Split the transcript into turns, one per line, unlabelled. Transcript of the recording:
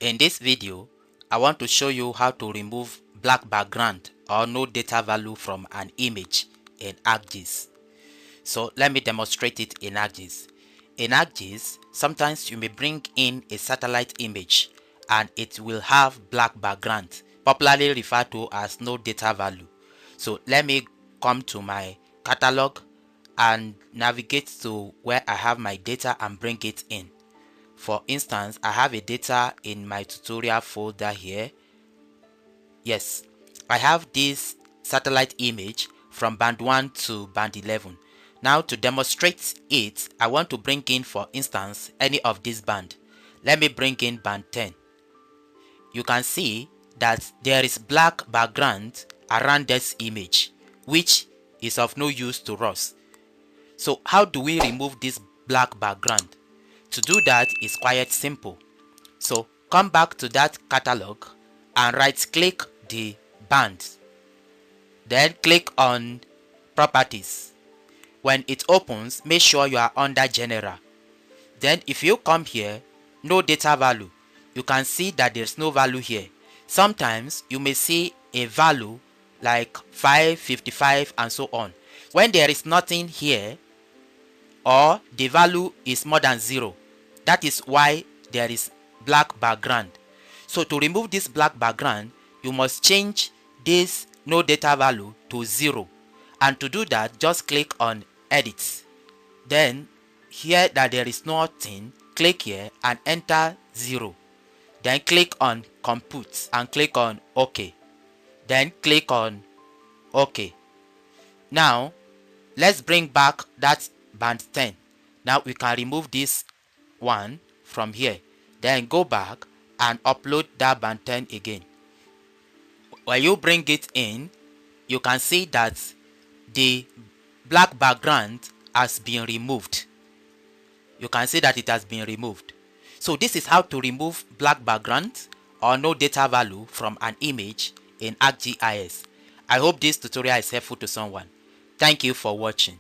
In this video, I want to show you how to remove black background or no data value from an image in ArcGIS. So let me demonstrate it in ArcGIS. In ArcGIS, sometimes you may bring in a satellite image and it will have black background, popularly referred to as no data value. So let me come to my catalog and navigate to where I have my data and bring it in. For instance, I have a data in my tutorial folder here. Yes, I have this satellite image from band 1 to band 11. Now to demonstrate it, I want to bring in, for instance, any of this band. Let me bring in band 10. You can see that there is black background around this image, which is of no use to us. So how do we remove this black background? To do that is quite simple. So come back to that catalog and right click the band. Then click on properties. When it opens, make sure you are under general. Then if you come here, no data value, you can see that there's no value here. Sometimes you may see a value like 5, 55 and so on. When there is nothing here or the value is more than 0, that is why there is black background. So to remove this black background, you must change this no data value to 0. And to do that, just click on edit. Then here that there is nothing, click here and enter 0. Then click on compute and click on OK. Then click on OK. Now let's bring back that band 10. Now we can remove this one from here. Then go back and upload that band 10 again. When you bring it in, you can see that the black background has been removed. You can see that it has been removed. So this is how to remove black background or no data value from an image in ArcGIS. I hope this tutorial is helpful to someone. Thank you for watching.